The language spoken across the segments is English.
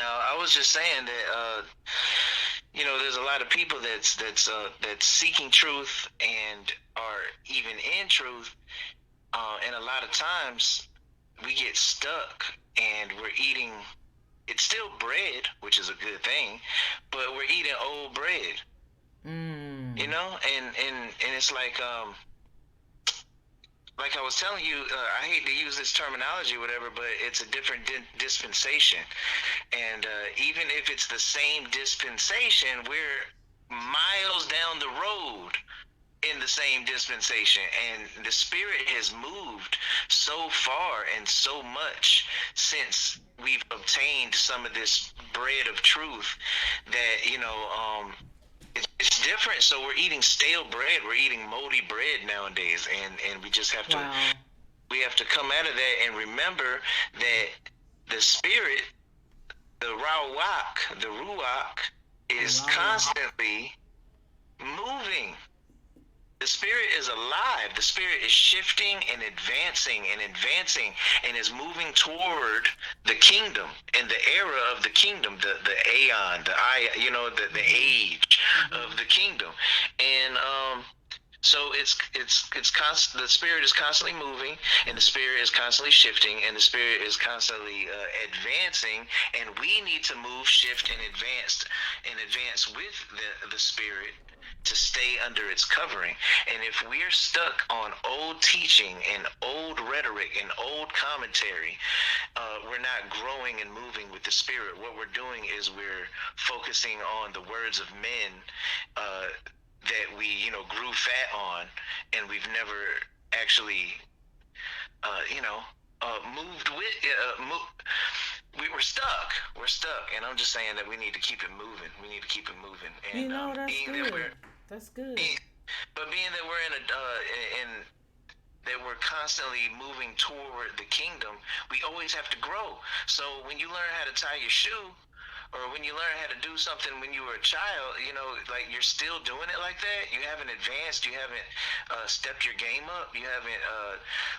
No, I was just saying that there's a lot of people that's seeking truth and are even in truth, and a lot of times we get stuck and we're eating. It's still bread, which is a good thing, but we're eating old bread. Mm. And it's like I was telling you, I hate to use this terminology, or whatever, but it's a different dispensation. And even if it's the same dispensation, we're miles down the road in the same dispensation. And the Spirit has moved so far and so much since we've obtained some of this bread of truth that, it's different. So we're eating stale bread. We're eating moldy bread nowadays, and Wow. we have to come out of that and remember that the Spirit, the ruach, is Wow. constantly moving. The Spirit is alive. The Spirit is shifting and advancing and is moving toward the kingdom and the era of the kingdom, the aeon, the Mm-hmm. age Mm-hmm. of the kingdom. And so it's constant. The Spirit is constantly moving, and the Spirit is constantly shifting, and the Spirit is constantly advancing. And we need to move, shift, and advance with the Spirit to stay under its covering. And if we're stuck on old teaching and old rhetoric and old commentary, we're not growing and moving with the Spirit. What we're doing is we're focusing on the words of men, that we grew fat on, and we've never actually moved with we were stuck. We're stuck, and I'm just saying that we need to keep it moving. We need to keep it moving. You And know, that's good. That's good. being that we're in a in that we're constantly moving toward the kingdom, we always have to grow. So when you learn how to tie your shoe, or when you learn how to do something when you were a child, like you're still doing it like that. You haven't advanced. You haven't stepped your game up. You haven't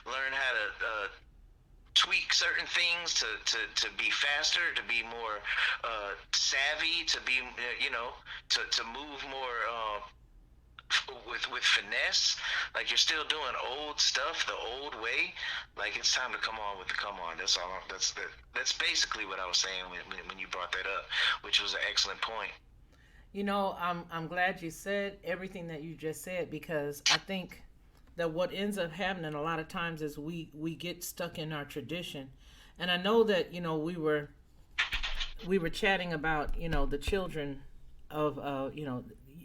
learned how to tweak certain things to be faster, to be more savvy, to be to move more with finesse. Like you're still doing old stuff the old way. Like it's time to come on with the come on. That's all. That's basically what I was saying when you brought that up, which was an excellent point. You know, I'm glad you said everything that you just said because I think that what ends up happening a lot of times is we get stuck in our tradition. And I know that, we were chatting about, the children of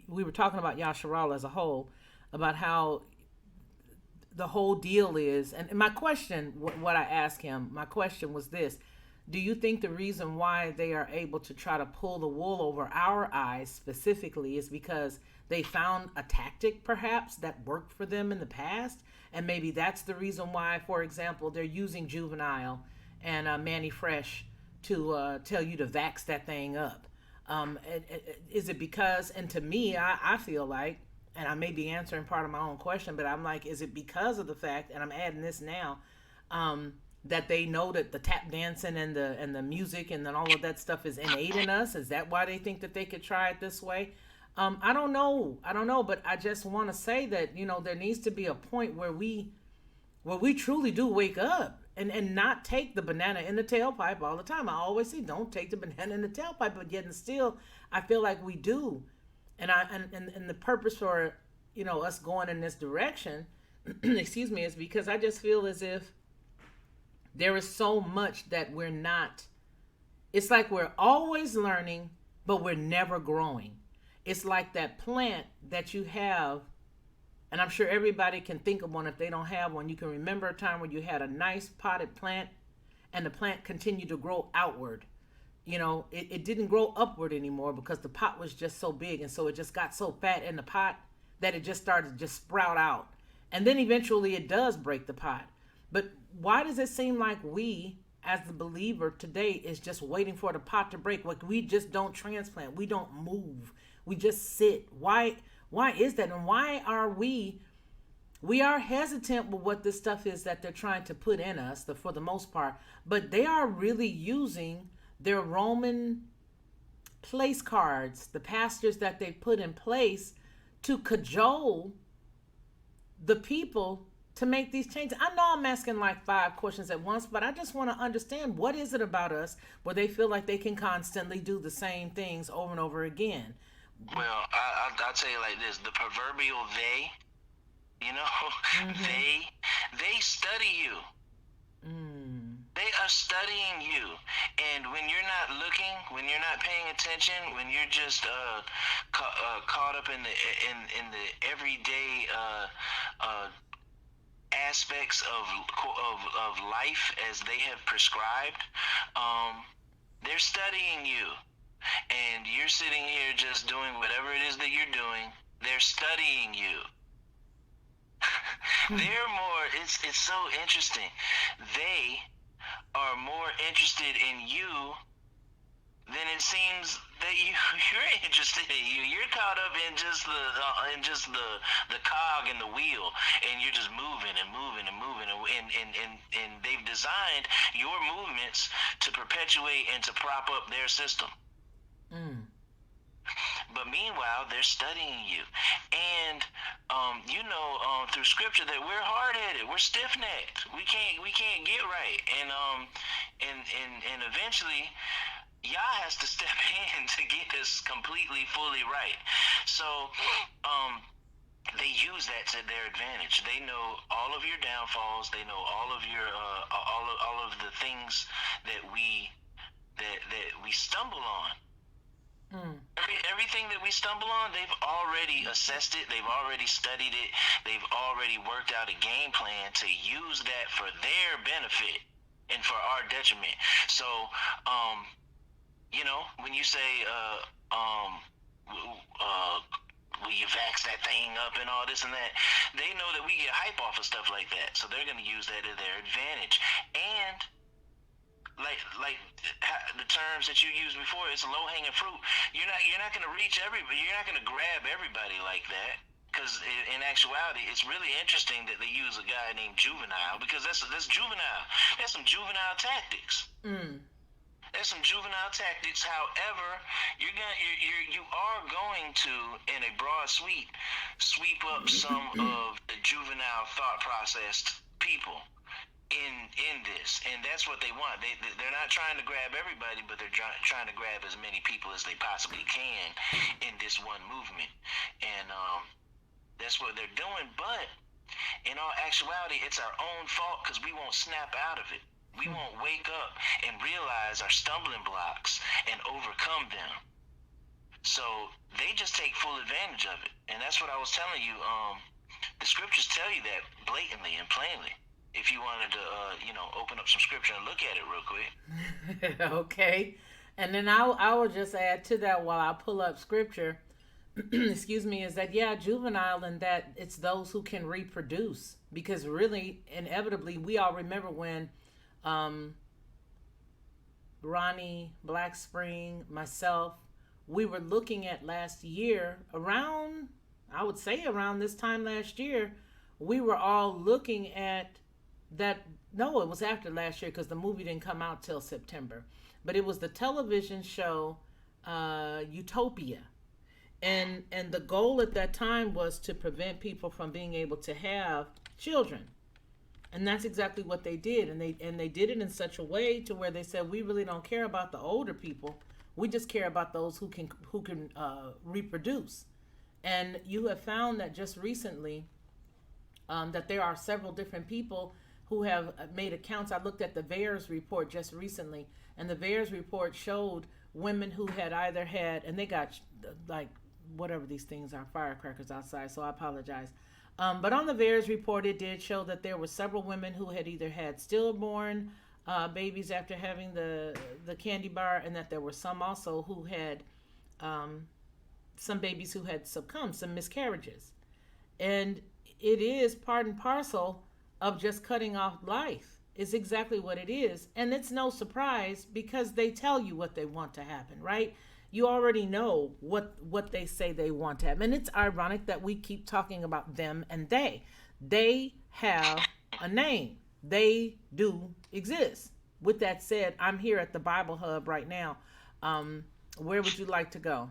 we were talking about Yasharal as a whole, about how the whole deal is, and my question, what I asked him, my question was this: do you think the reason why they are able to try to pull the wool over our eyes specifically is because they found a tactic perhaps that worked for them in the past, and maybe that's the reason why, for example, they're using Juvenile and Manny Fresh to tell you to vax that thing up? Is it because, and to me, I feel like, and I may be answering part of my own question, but I'm like, is it because of the fact, and I'm adding this now, that they know that the tap dancing and the music and then all of that stuff is innate in us? Is that why they think that they could try it this way? I don't know. I don't know, but I just want to say that there needs to be a point where we truly do wake up and not take the banana in the tailpipe all the time. I always say don't take the banana in the tailpipe, but yet and still I feel like we do. And the purpose for us going in this direction, excuse me, is because I just feel as if there is so much that we're not. It's like we're always learning, but we're never growing. It's like that plant that you have, and I'm sure everybody can think of one if they don't have one. You can remember a time when you had a nice potted plant and the plant continued to grow outward. It didn't grow upward anymore because the pot was just so big, and so it just got so fat in the pot that it just started to just sprout out. And then eventually it does break the pot. But why does it seem like we, as the believer today, is just waiting for the pot to break? Like we just don't transplant, we don't move, we just sit. Why is that? And why are we are hesitant with what this stuff is that they're trying to put in us, for the most part, but they are really using They're Roman place cards, the pastors that they put in place to cajole the people to make these changes. I know I'm asking like five questions at once, but I just want to understand, what is it about us where they feel like they can constantly do the same things over and over again? Well, I'll tell you like this: the proverbial they, you know, Mm-hmm. they study you. Mm. They are studying you, and when you're not looking, when you're not paying attention, when you're just caught up in the everyday aspects of life as they have prescribed, um, they're studying you, and you're sitting here just doing whatever it is that you're doing. They're studying you. They're more. It's so interesting. They are more interested in you then it seems that you're interested in you. You're caught up in just the cog in the wheel, and you're just moving and moving and moving, and they've designed your movements to perpetuate and to prop up their system. Mm. But meanwhile, they're studying you, and through scripture that we're hard headed, we're stiff necked, we can't get right, and eventually Yah has to step in to get us completely, fully right. So, they use that to their advantage. They know all of your downfalls. They know all of your all of the things that we stumble on. Mm. Everything that we stumble on, they've already assessed it. They've already studied it. They've already worked out a game plan to use that for their benefit and for our detriment. So, when you say, will you vax that thing up and all this and that, they know that we get hype off of stuff like that. So they're going to use that to their advantage. And like the terms that you used before, it's low hanging fruit. You're not going to reach everybody. You're not going to grab everybody like that. Because in actuality, it's really interesting that they use a guy named Juvenile, because that's juvenile. That's some juvenile tactics. Mm. There's some juvenile tactics. However, you are going to, in a broad sweep up some of the juvenile thought processed people in this, and that's what they want. They're not trying to grab everybody, but they're trying to grab as many people as they possibly can in this one movement, and that's what they're doing. But in all actuality, it's our own fault because we won't snap out of it. We won't wake up and realize our stumbling blocks and overcome them. So they just take full advantage of it. And that's what I was telling you. The scriptures tell you that blatantly and plainly. If you wanted to, open up some scripture and look at it real quick. Okay. And then I will just add to that while I pull up scripture, excuse me, is that, yeah, juvenile, and that it's those who can reproduce. Because really, inevitably, we all remember when um, Ronnie, Black Spring, myself, we were looking at last year around, I would say around this time last year, we were all looking at that. No, it was after last year because the movie didn't come out till September. But it was the television show Utopia. And the goal at that time was to prevent people from being able to have children, and that's exactly what they did. And they did it in such a way to where they said, we really don't care about the older people, we just care about those who can reproduce. And you have found that just recently, that there are several different people who have made accounts. I looked at the VAERS report just recently, and the VAERS report showed women who had either had, and they got like whatever these things are, firecrackers outside, so I apologize. But on the VAERS report, it did show that there were several women who had either had stillborn babies after having the candy bar, and that there were some also who had um, some babies who had succumbed, some miscarriages. And it is part and parcel of just cutting off life. Is exactly what it is. And it's no surprise because they tell you what they want to happen, right? You already know what they say they want to happen. And it's ironic that we keep talking about them and they. They have a name. They do exist. with that said, I'm here at the Bible Hub right now. Where would you like to go?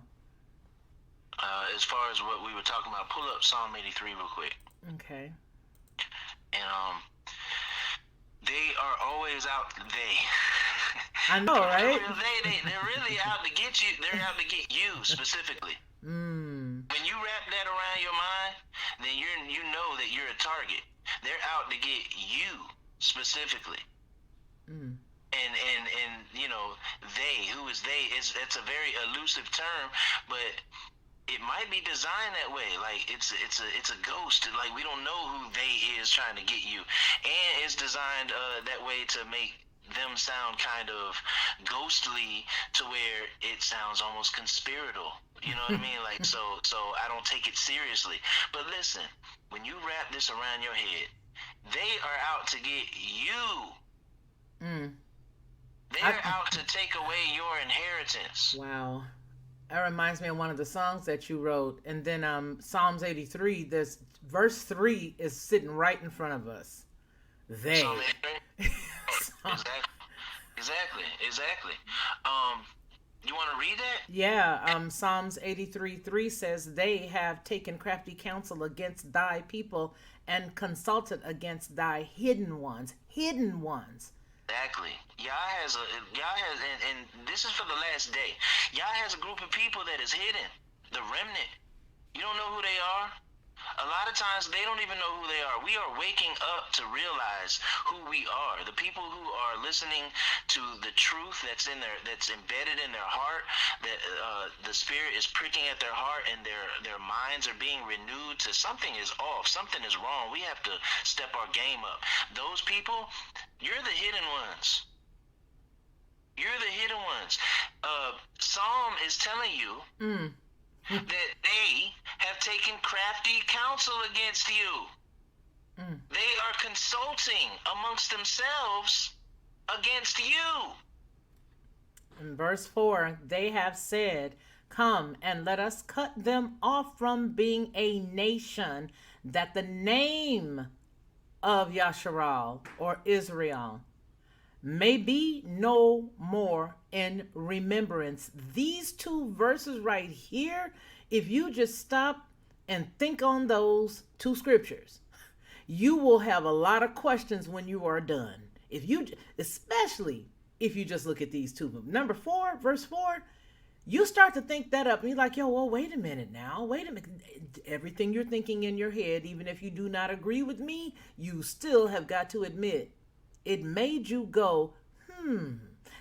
As far as what we were talking about, pull up Psalm 83 real quick. Okay. And they are always out. I know, right? They're really out to get you. They're out to get you specifically. Mm. When you wrap that around your mind, then you know that you're a target. They're out to get you specifically. Mm. And you know, they, who is they, it's a very elusive term, but it might be designed that way. Like it's a ghost. Like we don't know who they is trying to get you, and it's designed that way to make them sound kind of ghostly, to where it sounds almost conspiratorial. You know what I mean? Like so I don't take it seriously. But listen, when you wrap this around your head, they are out to get you. Mm. They're out to take away your inheritance. Wow. That reminds me of one of the songs that you wrote. And then Psalms 83, there's verse 3 is sitting right in front of us. They. Psalm 83? Exactly. You want to read that? Yeah, Psalms 83:3 says, they have taken crafty counsel against thy people and consulted against thy hidden ones. Hidden ones. Exactly. Yah has, and this is for the last day. Yah has a group of people that is hidden, the remnant. You don't know who they are. A lot of times they don't even know who they are. We are waking up to realize who we are. The people who are listening to the truth that's embedded in their heart, that the Spirit is pricking at their heart, and their minds are being renewed to something is off, something is wrong. We have to step our game up. Those people, you're the hidden ones. You're the hidden ones. Psalm is telling you that they have taken crafty counsel against you. They are consulting amongst themselves against you. In verse 4, they have said, come and let us cut them off from being a nation, that the name of Yasharal or Israel may be no more in remembrance. These two verses right here, if you just stop and think on those two scriptures, you will have a lot of questions when you are done. Especially if you just look at these two. Number 4, verse 4, you start to think that up and you're like, yo, well, wait a minute now. Wait a minute. Everything you're thinking in your head, even if you do not agree with me, you still have got to admit it made you go,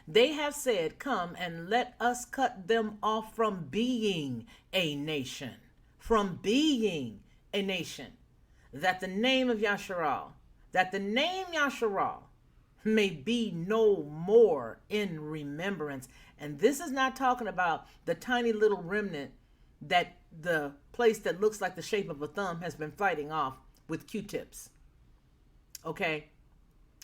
They have said, come and let us cut them off from being a nation. From being a nation. That the name of Yasharal, may be no more in remembrance. And this is not talking about the tiny little remnant that the place that looks like the shape of a thumb has been fighting off with Q-tips. Okay?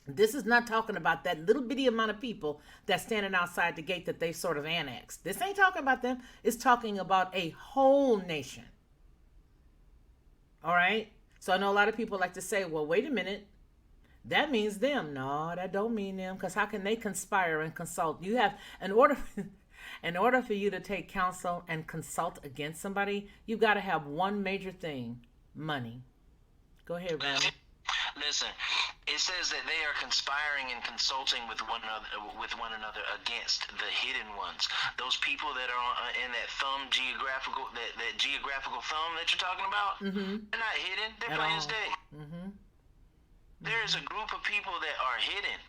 This is not talking about that little bitty amount of people that's standing outside the gate that they sort of annexed. This ain't talking about them. It's talking about a whole nation. All right? So I know a lot of people like to say, well, wait a minute. That means them. No, that don't mean them, because how can they conspire and consult? You have, in order for you to take counsel and consult against somebody, you've got to have one major thing: money. Go ahead, Ronnie. Listen, it says that they are conspiring and consulting with one another against the hidden ones. Those people that are in that geographical thumb that you're talking about. They're not hidden. They're plain as day. There is a group of people that are hidden.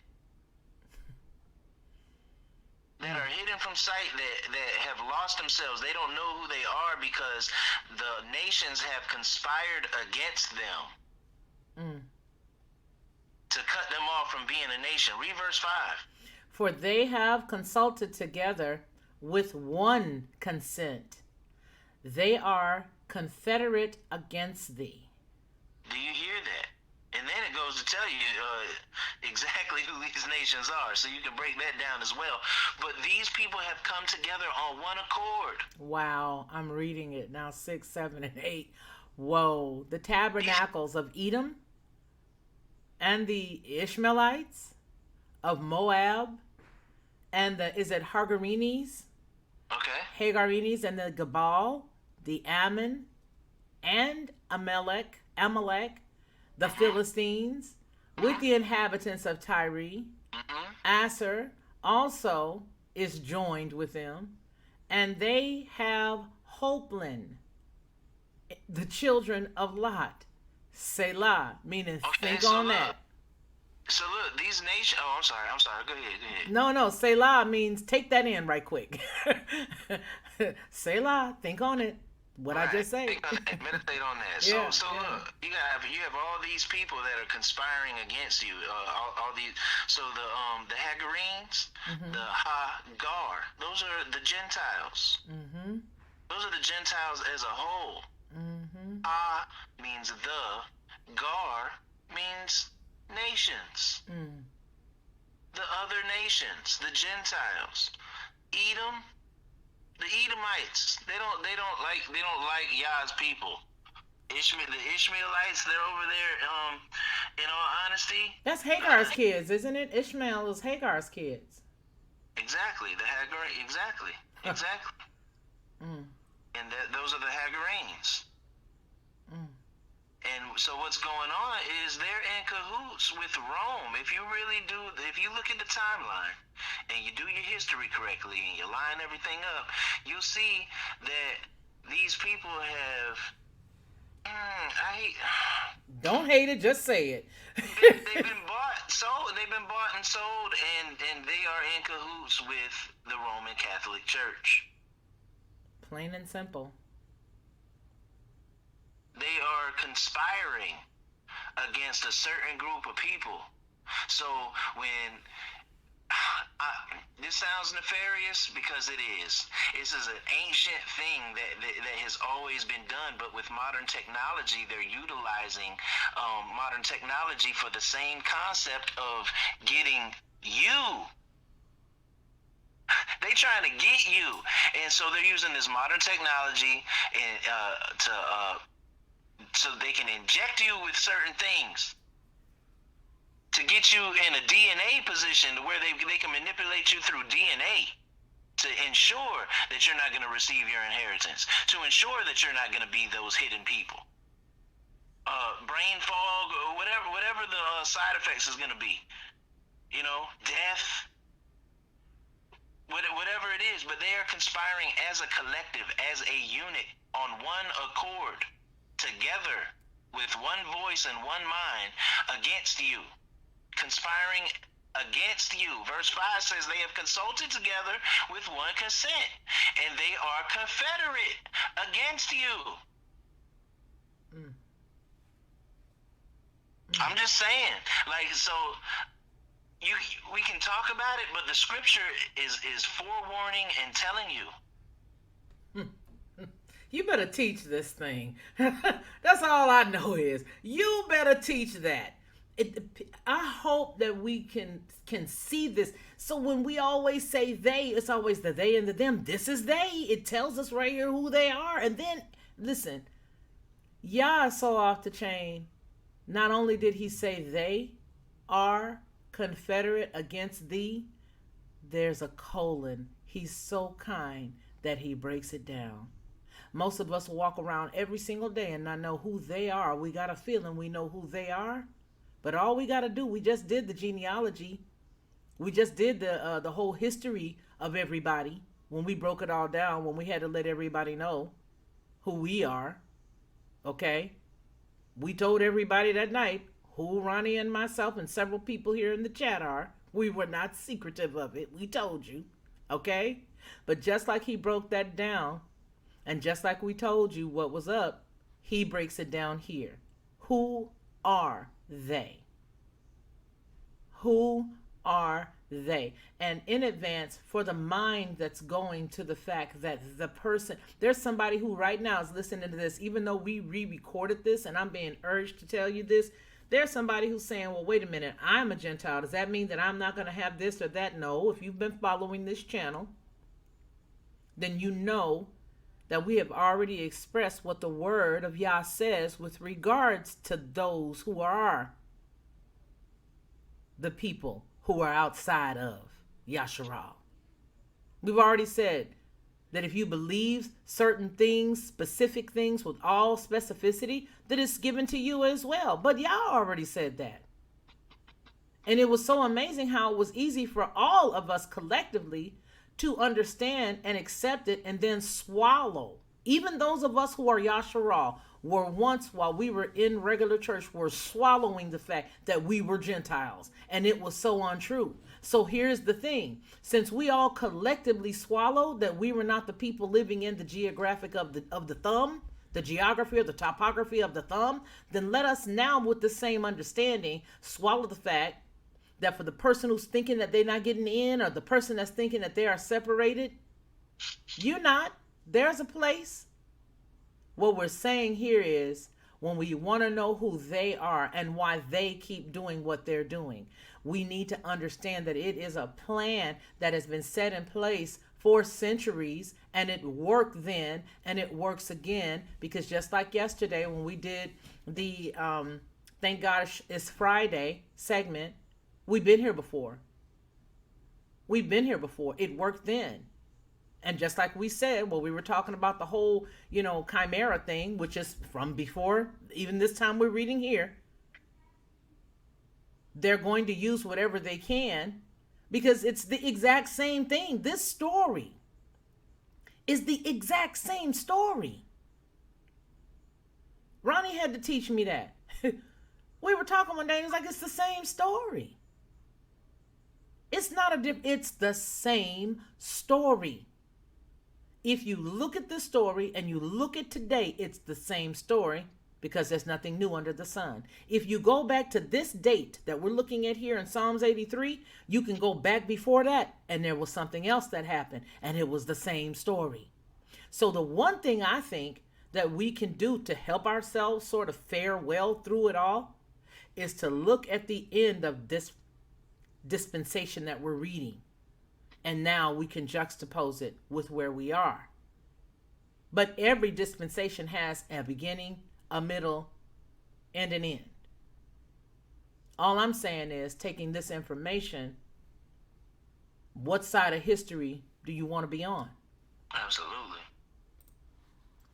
That are hidden from sight, that have lost themselves. They don't know who they are because the nations have conspired against them. To cut them off from being a nation. Read verse 5. For they have consulted together with one consent. They are confederate against thee. Do you hear that? And then it goes to tell you exactly who these nations are, so you can break that down as well. But these people have come together on one accord. Wow, I'm reading it now, 6, 7, and 8. Whoa, the tabernacles of Edom and the Ishmaelites of Moab, and the is it Hagarinis, Okay. Hagarinis, and the Gabal, the Ammon, and Amalek, the Mhm. Philistines, with Mhm. the inhabitants of Tyre. Mhm. Aser also is joined with them, and they have Hopelin, the children of Lot. Selah, meaning Okay. think So on look. that. So look. These nations. Oh, I'm sorry. I'm sorry. Go ahead. Go ahead. No, no, Selah means take that in right quick. Selah, think on it. What I Right. just say. Think on that. Meditate on that. So Yeah, so yeah. look, you have all these people that are conspiring against you. All these. So the Hagarenes, Mhm. the Hagar, those are the Gentiles. Mhm. Those are the Gentiles as a whole. Mhm. Ha means the. Gar means nations. Mm. The other nations, the Gentiles. Edom, the Edomites. They don't like Yah's people. The Ishmaelites, they're over there. In all honesty, That's Hagar's kids, isn't it? Ishmael is Hagar's kids. exactly the Hagar, exactly, Mm. and those are the Hagarenes. Mm. And so what's going on is they're in cahoots with Rome. If you look at the timeline and you do your history correctly and you line everything up, you'll see that these people have. I Don't hate it, just say it. they've been bought, sold. They've been bought and sold, and they are in cahoots with the Roman Catholic Church. Plain and simple. They are conspiring against a certain group of people. So when this sounds nefarious because it is. This is an ancient thing that has always been done, but with modern technology, they're utilizing modern technology for the same concept of getting you. They trying to get you, and so they're using this modern technology and to so they can inject you with certain things to get you in a DNA position where they can manipulate you through DNA to ensure that you're not going to receive your inheritance, to ensure that you're not going to be those hidden people. Brain fog or whatever the side effects is going to be, death, whatever it is, but they are conspiring as a collective, as a unit, on one accord, together, with one voice and one mind, against you, conspiring against you. Verse 5 says they have consulted together with one consent, and they are confederate against you. Mm. I'm just saying, so we can talk about it, but the scripture is forewarning and telling you. You better teach this thing. That's all I know is you better teach that. I hope that we can see this. So when we always say they, it's always the they and the them. This is they. It tells us right here who they are. And then listen, Yah is so off the chain. Not only did he say they are confederate against thee, there's a colon. He's so kind that he breaks it down. Most of us walk around every single day and not know who they are. We got a feeling we know who they are, but all we got to do, we just did the genealogy. We just did the whole history of everybody when we broke it all down, when we had to let everybody know who we are. Okay? We told everybody that night who Ronnie and myself and several people here in the chat are. We were not secretive of it. We told you. Okay? But just like he broke that down, and just like we told you what was up, he breaks it down here. Who are they? Who are they? And in advance, for the mind that's going to the fact that the person, there's somebody who right now is listening to this, even though we re-recorded this and I'm being urged to tell you this, there's somebody who's saying, well, wait a minute, I'm a Gentile. Does that mean that I'm not going to have this or that? No. If you've been following this channel, then you know that we have already expressed what the word of Yah says with regards to those who are the people who are outside of Yasharal. We've already said that if you believe certain things, specific things with all specificity, that it's given to you as well. But y'all already said that. And it was so amazing how it was easy for all of us collectively to understand and accept it and then swallow. Even those of us who are Yasharal were once, while we were in regular church, were swallowing the fact that we were Gentiles. And it was so untrue. So here's the thing. Since we all collectively swallowed that we were not the people living in the geographic of the thumb, the geography or the topography of the thumb, then let us now, with the same understanding, swallow the fact that for the person who's thinking that they're not getting in, or the person that's thinking that they are separated, you're not. There's a place. What we're saying here is, when we want to know who they are and why they keep doing what they're doing, we need to understand that it is a plan that has been set in place for centuries, and it worked then and it works again. Because just like yesterday when we did the Thank God It's Friday segment, we've been here before. We've been here before. It worked then. And just like we said, well, we were talking about the whole, chimera thing, which is from before, even this time we're reading here. They're going to use whatever they can because it's the exact same thing. This story is the exact same story. Ronnie had to teach me that. We were talking one day and he was like, it's the same story. It's not it's the same story. If you look at the story and you look at today, it's the same story because there's nothing new under the sun. If you go back to this date that we're looking at here in Psalms 83, you can go back before that and there was something else that happened and it was the same story. So the one thing I think that we can do to help ourselves sort of fare well through it all is to look at the end of this dispensation that we're reading. And now we can juxtapose it with where we are. But every dispensation has a beginning, a middle, and an end. All I'm saying is, taking this information, what side of history do you want to be on? Absolutely.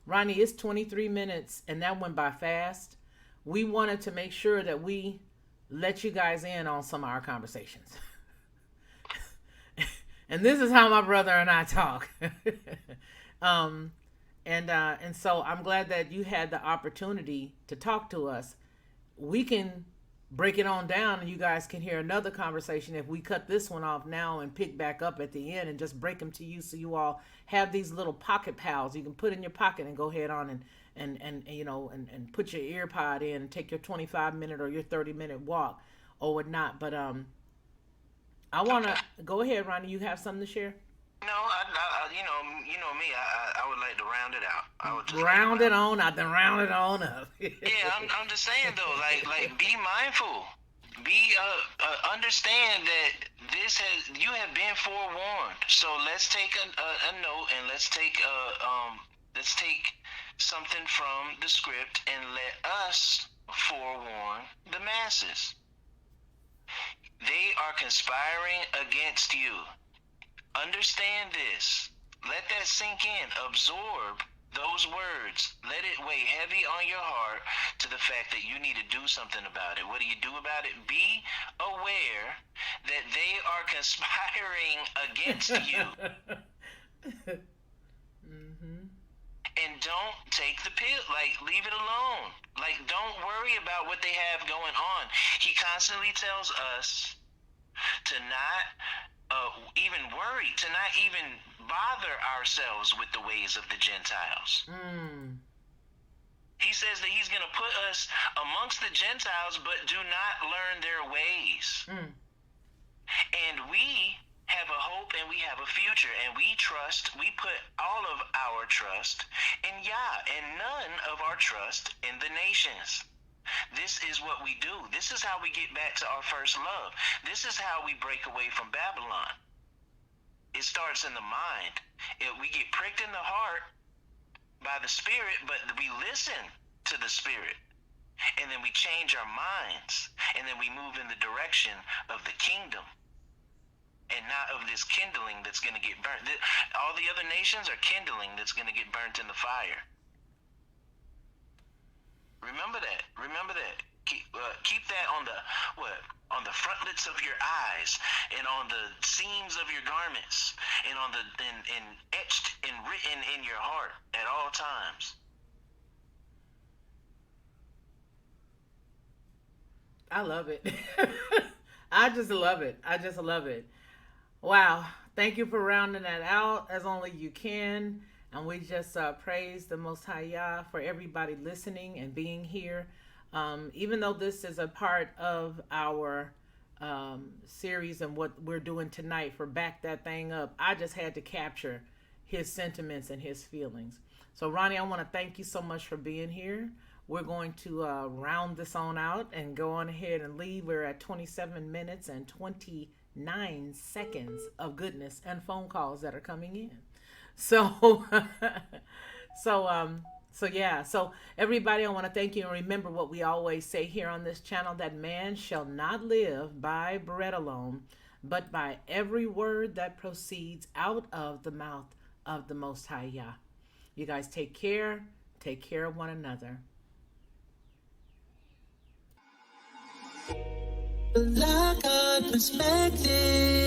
Ronnie, it's 23 minutes and that went by fast. We wanted to make sure that we let you guys in on some of our conversations. And this is how my brother and I talk. And so I'm glad that you had the opportunity to talk to us. We can break it on down and you guys can hear another conversation if we cut this one off now and pick back up at the end and just break them to you, so you all have these little pocket pals you can put in your pocket and go ahead on and put your ear pod in and take your 25-minute or your 30-minute walk or whatnot. But I want to go ahead, Ronnie. You have something to share? No, you know me. I would like to round it out. I would just round it on up. Then round it on up. Yeah, I'm just saying though. Like, be mindful. Understand that you have been forewarned. So let's take a note and let's take something from the script and let us forewarn the masses. They are conspiring against you. Understand this. Let that sink in. Absorb those words. Let it weigh heavy on your heart to the fact that you need to do something about it. What do you do about it? Be aware that they are conspiring against you. Mm-hmm. And don't take the pill. Leave it alone. Don't worry about what they have going on. He constantly tells us to not even worry, to not even bother ourselves with the ways of the Gentiles. He says that he's going to put us amongst the Gentiles, but do not learn their ways. And we have a hope and we have a future, and we put all of our trust in Yah and none of our trust in the nations. This is what we do. This is how we get back to our first love. This is how we break away from Babylon. It starts in the mind. We get pricked in the heart by the Spirit, but we listen to the Spirit. And then we change our minds. And then we move in the direction of the kingdom. and not of this kindling that's going to get burnt. All the other nations are kindling that's going to get burnt in the fire. Remember that. Remember that. Keep that on the frontlets of your eyes, and on the seams of your garments, and on the and etched and written in your heart at all times. I love it. I just love it. I just love it. Wow. Thank you for rounding that out as only you can. And we just praise the Most High Yah for everybody listening and being here. Even though this is a part of our series and what we're doing tonight for Back That Thing Up, I just had to capture his sentiments and his feelings. So, Ronnie, I want to thank you so much for being here. We're going to round this on out and go on ahead and leave. We're at 27 minutes and 29 seconds of goodness and phone calls that are coming in. So, so, yeah. So, everybody, I want to thank you and remember what we always say here on this channel, that man shall not live by bread alone, but by every word that proceeds out of the mouth of the Most High Yah. You guys take care. Take care of one another. Lockhart perspective.